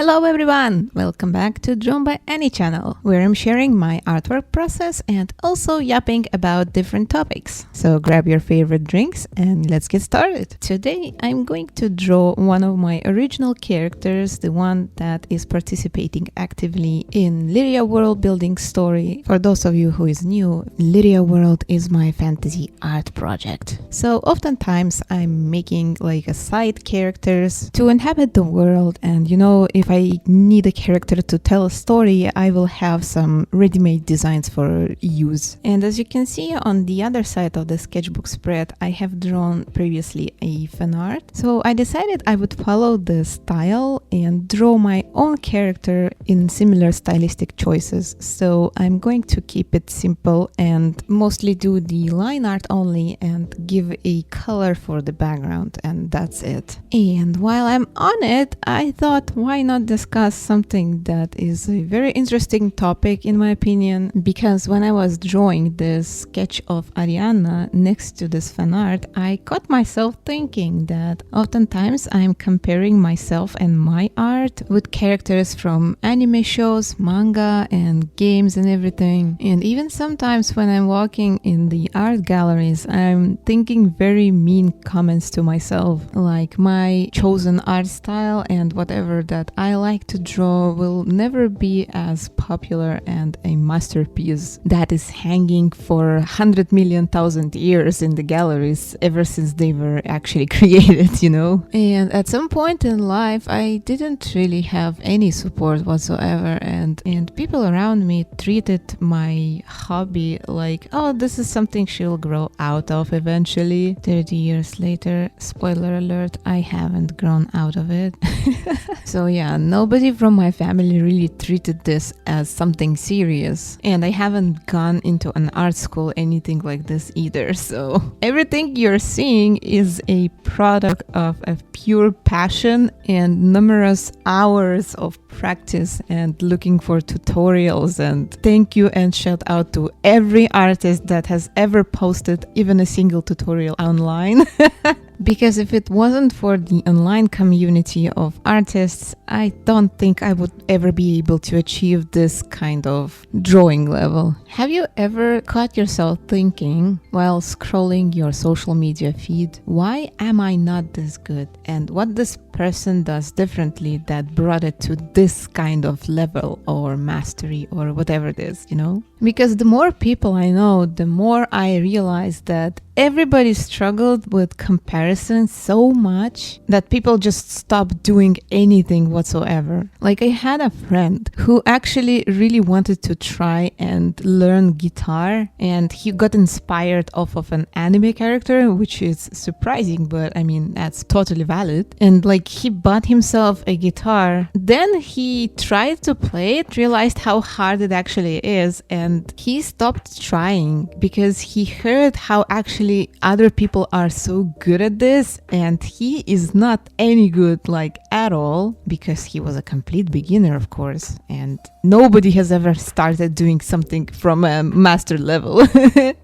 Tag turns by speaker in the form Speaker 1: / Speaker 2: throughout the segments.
Speaker 1: Hello everyone! Welcome back to Drawn by Any channel, where I'm sharing my artwork process and also yapping about different topics. So grab your favorite drinks and let's get started. Today I'm going to draw one of my original characters, the one that is participating actively in Lyria world building story. For those of you who is new, Lyria world is my fantasy art project. So oftentimes I'm making like a side characters to inhabit the world, and if I need a character to tell a story, I will have some ready-made designs for use. And as you can see on the other side of the sketchbook spread, I have drawn previously a fan art. So I decided I would follow the style and draw my own character in similar stylistic choices. So I'm going to keep it simple and mostly do the line art only and give a color for the background, and that's it. And while I'm on it, I thought, why not discuss something that is a very interesting topic in my opinion, because when I was drawing this sketch of Ariana next to this fan art, I caught myself thinking that oftentimes I'm comparing myself and my art with characters from anime shows, manga and games and everything. And even sometimes when I'm walking in the art galleries, I'm thinking very mean comments to myself, like my chosen art style and whatever that I like to draw will never be as popular and a masterpiece that is hanging for 100 million thousand years in the galleries ever since they were actually created, And at some point in life, I didn't really have any support whatsoever, and people around me treated my hobby like, oh, this is something she'll grow out of eventually. 30 years later, spoiler alert, I haven't grown out of it. So yeah, nobody from my family really treated this as something serious, and I haven't gone into an art school, anything like this either. So everything you're seeing is a product of a pure passion and numerous hours of practice and looking for tutorials. And thank you and shout out to every artist that has ever posted even a single tutorial online. Because if it wasn't for the online community of artists, I don't think I would ever be able to achieve this kind of drawing level. Have you ever caught yourself thinking while scrolling your social media feed, why am I not this good? And what this person does differently that brought it to this kind of level or mastery or whatever it is, Because the more people I know, the more I realize that everybody struggled with comparison so much that people just stopped doing anything whatsoever. Like, I had a friend who actually really wanted to try and learn guitar, and he got inspired off of an anime character, which is surprising, but I mean, that's totally valid. And he bought himself a guitar, then he tried to play it, realized how hard it actually is, and he stopped trying because he heard how actually other people are so good at this, and he is not any good at all, because he was a complete beginner, of course, and nobody has ever started doing something from a master level.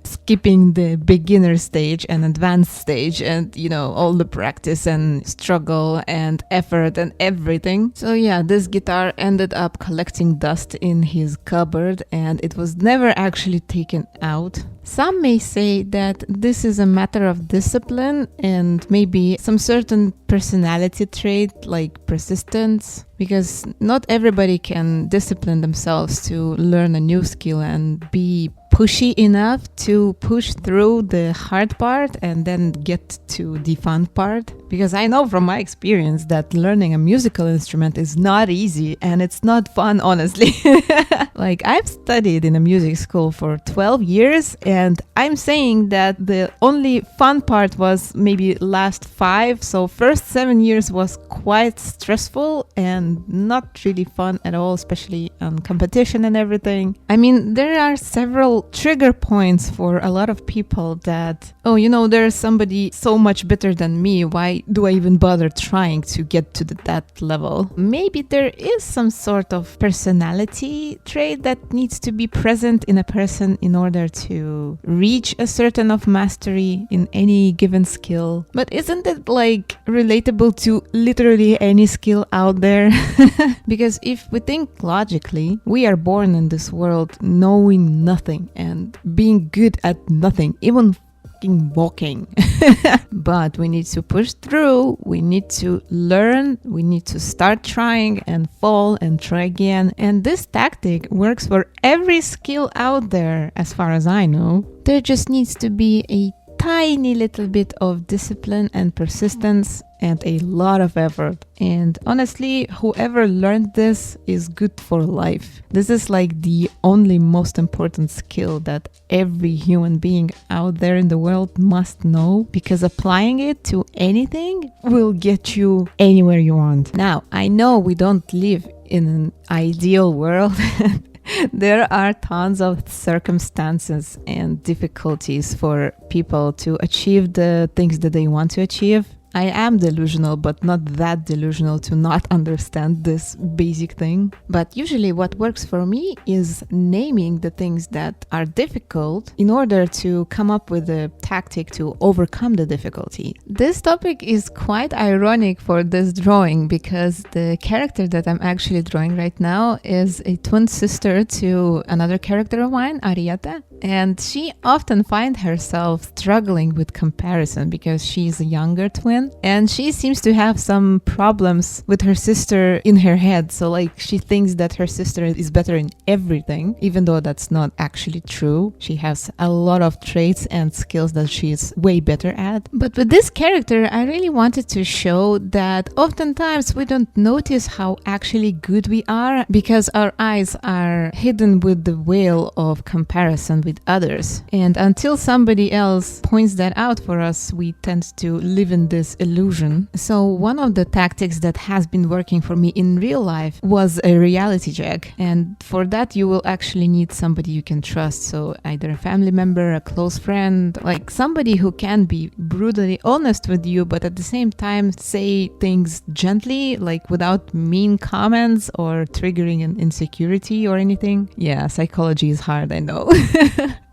Speaker 1: Skipping the beginner stage and advanced stage and all the practice and struggle and effort and everything. So yeah, this guitar ended up collecting dust in his cupboard, and it was never actually taken out. Some may say that this is a matter of discipline and maybe some certain personality trait like persistence, because not everybody can discipline themselves to learn a new skill and be pushy enough to push through the hard part and then get to the fun part. Because I know from my experience that learning a musical instrument is not easy and it's not fun, honestly. I've studied in a music school for 12 years, and I'm saying that the only fun part was maybe last 5. So first 7 years was quite stressful and not really fun at all, especially on competition and everything. I mean, there are several trigger points for a lot of people that oh, there's somebody so much better than me. Why do I even bother trying to get to that level? Maybe there is some sort of personality trait that needs to be present in a person in order to reach a certain of mastery in any given skill. But isn't it like relatable to literally any skill out there? Because if we think logically, we are born in this world knowing nothing and being good at nothing, even walking. But we need to push through, we need to learn, we need to start trying and fall and try again. And this tactic works for every skill out there, as far as I know. There just needs to be a tiny little bit of discipline and persistence and a lot of effort. And honestly, whoever learned this is good for life. This is like the only most important skill that every human being out there in the world must know, because applying it to anything will get you anywhere you want. Now, I know we don't live in an ideal world. There are tons of circumstances and difficulties for people to achieve the things that they want to achieve. I am delusional, but not that delusional to not understand this basic thing. But usually what works for me is naming the things that are difficult in order to come up with a tactic to overcome the difficulty. This topic is quite ironic for this drawing because the character that I'm actually drawing right now is a twin sister to another character of mine, Ariata. And she often finds herself struggling with comparison because she's a younger twin. And she seems to have some problems with her sister in her head. So like she thinks that her sister is better in everything, even though that's not actually true. She has a lot of traits and skills that she's way better at. But with this character, I really wanted to show that oftentimes we don't notice how actually good we are because our eyes are hidden with the veil of comparison with others. And until somebody else points that out for us, we tend to live in this illusion. So one of the tactics that has been working for me in real life was a reality check. And for that, you will actually need somebody you can trust. So either a family member, a close friend, like somebody who can be brutally honest with you, but at the same time say things gently, like without mean comments or triggering an insecurity or anything. Yeah, psychology is hard, I know.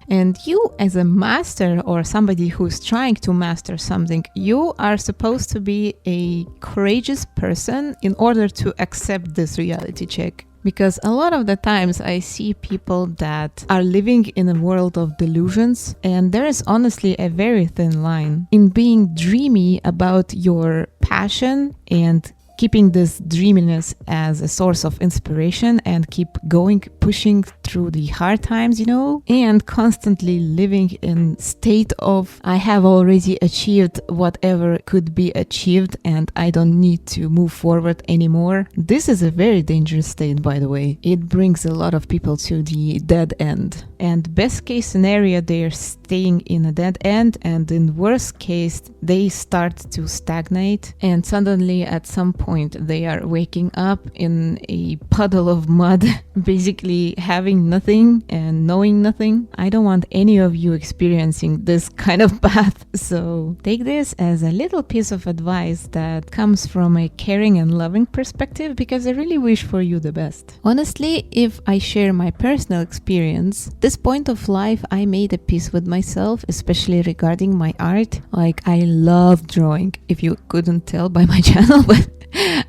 Speaker 1: And you, as a master or somebody who's trying to master something, you are supposed to be a courageous person in order to accept this reality check. Because a lot of the times I see people that are living in a world of delusions, and there is honestly a very thin line in being dreamy about your passion and keeping this dreaminess as a source of inspiration and keep going, pushing through the hard times, and constantly living in state of I have already achieved whatever could be achieved and I don't need to move forward anymore. This is a very dangerous state, by the way. It brings a lot of people to the dead end. And best case scenario, they are staying in a dead end, and in worst case, they start to stagnate, and suddenly at some point they are waking up in a puddle of mud, basically having nothing and knowing nothing. I don't want any of you experiencing this kind of path. So take this as a little piece of advice that comes from a caring and loving perspective, because I really wish for you the best. Honestly, if I share my personal experience, this point of life I made a peace with myself, especially regarding my art. Like, I love drawing, if you couldn't tell by my channel, but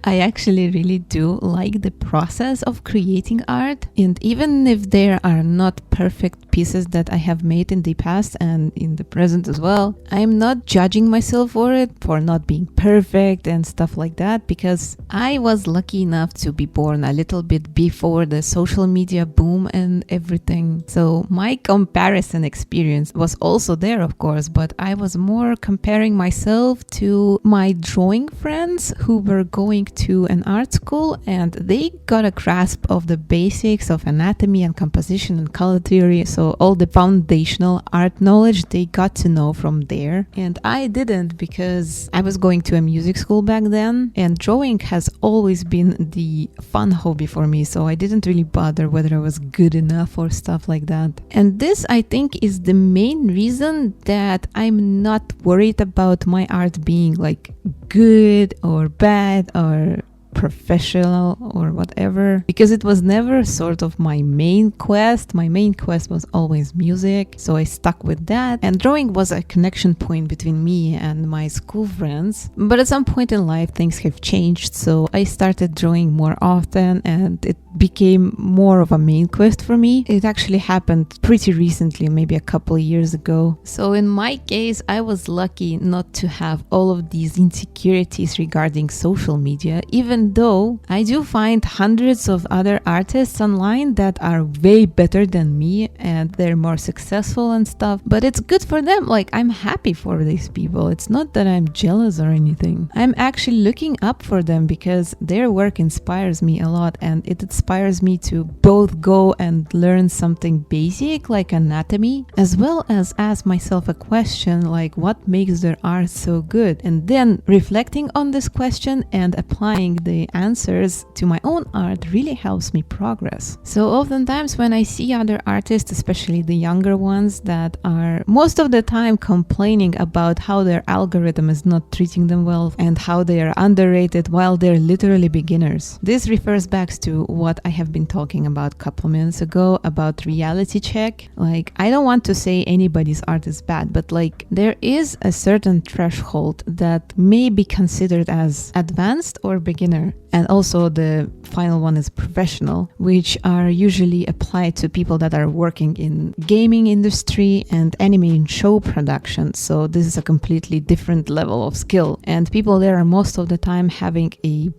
Speaker 1: I actually really do like the process of creating art. And even if there are not perfect pieces that I have made in the past and in the present as well, I'm not judging myself for it, for not being perfect and stuff like that, because I was lucky enough to be born a little bit before the social media boom and everything. So my comparison experience was also there, of course, but I was more comparing myself to my drawing friends who were going to an art school and they got a grasp of the basics of anatomy and composition and color theory. So all the foundational art knowledge they got to know from there. And I didn't, because I was going to a music school back then, and drawing has always been the fun hobby for me. So I didn't really bother whether I was good enough or stuff like that. And this, I think, is the main reason that I'm not worried about my art being like good or bad or professional or whatever, because it was never sort of my main quest. My main quest was always music, so I stuck with that, and drawing was a connection point between me and my school friends. But at some point in life things have changed, so I started drawing more often and it became more of a main quest for me. It actually happened pretty recently, maybe a couple of years ago. So in my case, I was lucky not to have all of these insecurities regarding social media, even though I do find hundreds of other artists online that are way better than me and they're more successful and stuff. But it's good for them. Like, I'm happy for these people. It's not that I'm jealous or anything. I'm actually looking up for them because their work inspires me a lot, and it inspires me to both go and learn something basic like anatomy, as well as ask myself a question like what makes their art so good, and then reflecting on this question and applying the answers to my own art really helps me progress. So oftentimes when I see other artists, especially the younger ones, that are most of the time complaining about how their algorithm is not treating them well and how they are underrated while they're literally beginners. This refers back to what I have been talking about a couple minutes ago about reality check. Like, I don't want to say anybody's art is bad, but like there is a certain threshold that may be considered as advanced or beginner. And also the final one is professional, which are usually applied to people that are working in gaming industry and anime and show production. So this is a completely different level of skill. And people there are most of the time having a,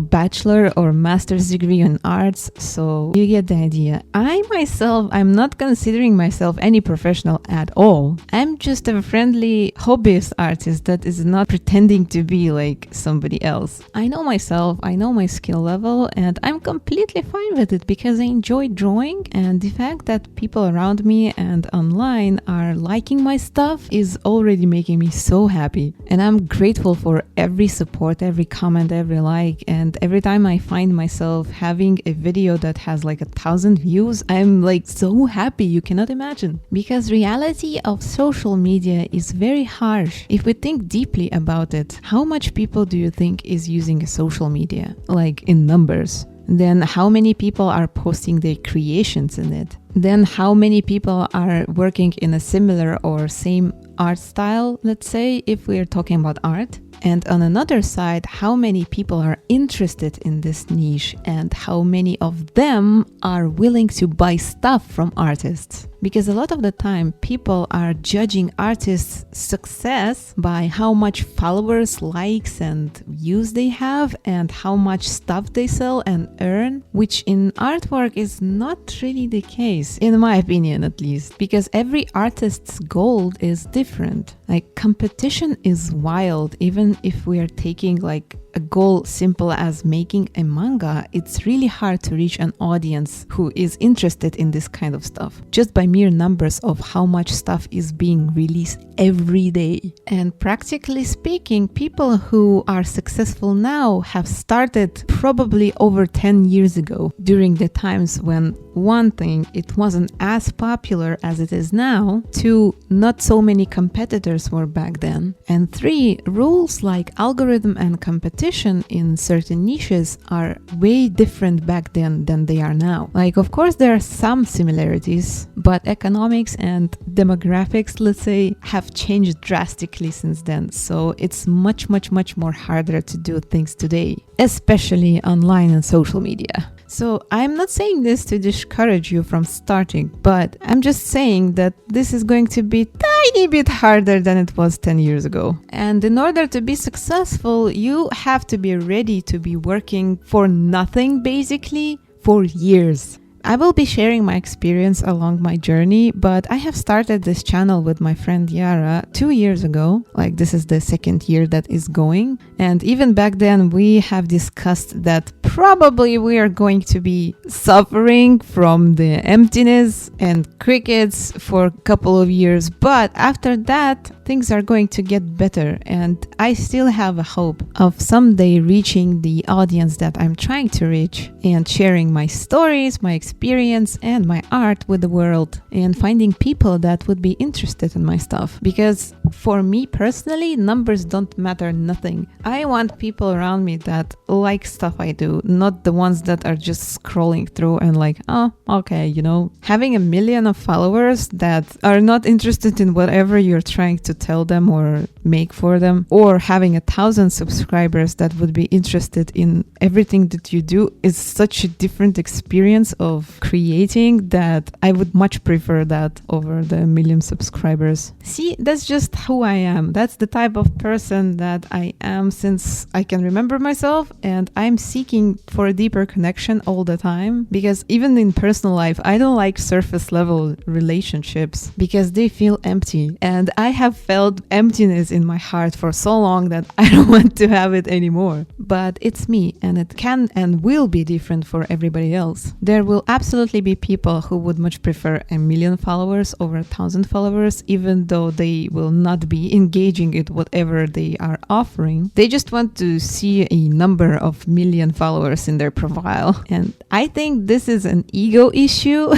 Speaker 1: bachelor or master's degree in arts. So you get the idea. I'm not considering myself any professional at all. I'm just a friendly hobbyist artist that is not pretending to be like somebody else. I know myself, I know my skill level, and I'm completely fine with it because I enjoy drawing, and the fact that people around me and online are liking my stuff is already making me so happy. And I'm grateful for every support, every comment, every like, and every time I find myself having a video that has like 1,000 views, I'm like so happy, you cannot imagine. Because reality of social media is very harsh. If we think deeply about it, how much people do you think is using social media? Like in numbers. Then how many people are posting their creations in it? Then how many people are working in a similar or same art style, let's say, if we're talking about art? And on another side, how many people are interested in this niche and how many of them are willing to buy stuff from artists? Because a lot of the time, people are judging artists' success by how much followers, likes, and views they have and how much stuff they sell and earn, which in artwork is not really the case, in my opinion at least, because every artist's goal is different. Like, competition is wild. Even if we are taking like a goal simple as making a manga, it's really hard to reach an audience who is interested in this kind of stuff just by mere numbers of how much stuff is being released every day. And practically speaking, people who are successful now have started probably over 10 years ago, during the times when, one thing, it wasn't as popular as it is now, two, not so many competitors were back then, and three, rules like algorithm and competition in certain niches are way different back then than they are now. Like, of course, there are some similarities, but economics and demographics, let's say, have changed drastically since then. So it's much more harder to do things today, especially online and social media. So I'm not saying this to discourage you from starting, but I'm just saying that this is going to be tiny bit harder than it was 10 years ago. And in order to be successful, you have to be ready to be working for nothing basically for years. I will be sharing my experience along my journey, but I have started this channel with my friend Yara 2 years ago. Like, this is the second year that is going. And even back then, we have discussed that probably we are going to be suffering from the emptiness and crickets for a couple of years. But after that, things are going to get better. And I still have a hope of someday reaching the audience that I'm trying to reach and sharing my stories, my experience, and my art with the world, and finding people that would be interested in my stuff. Because for me personally, numbers don't matter nothing. I want people around me that like stuff I do, not the ones that are just scrolling through and like, oh, okay, you know. Having 1 million of followers that are not interested in whatever you're trying to tell them or make for them, or having 1,000 subscribers that would be interested in everything that you do, is such a different experience of creating that I would much prefer that over the 1 million subscribers. See, that's just who I am. That's the type of person that I am since I can remember myself, and I'm seeking for a deeper connection all the time, because even in personal life, I don't like surface level relationships because they feel empty, and I have felt emptiness in my heart for so long that I don't want to have it anymore. But it's me, and it can and will be different for everybody else. There will absolutely be people who would much prefer 1 million followers over 1,000 followers, even though they will not be engaging in whatever they are offering. They just want to see a number of million followers in their profile. And I think this is an ego issue.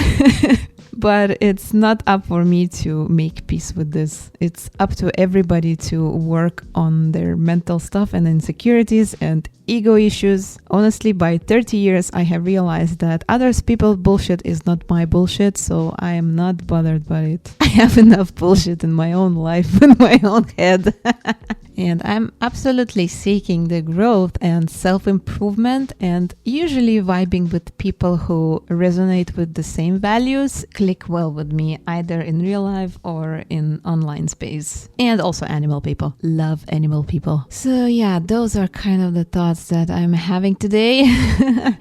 Speaker 1: But it's not up for me to make peace with this. It's up to everybody to work on their mental stuff and insecurities and ego issues. Honestly, by 30 years, I have realized that others people's bullshit is not my bullshit, so I am not bothered by it. I have enough bullshit in my own life, in my own head. And I'm absolutely seeking the growth and self-improvement, and usually vibing with people who resonate with the same values, click well with me, either in real life or in online space. And also animal people. Love animal people. So yeah, those are kind of the thoughts that I'm having today.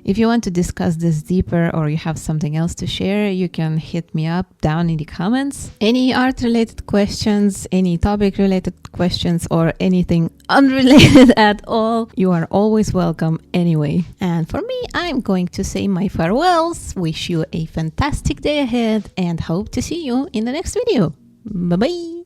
Speaker 1: If you want to discuss this deeper or you have something else to share, you can hit me up down in the comments. Any art-related questions, any topic-related questions, or anything unrelated at all, you are always welcome anyway. And for me, I'm going to say my farewells, wish you a fantastic day ahead, and hope to see you in the next video. Bye bye!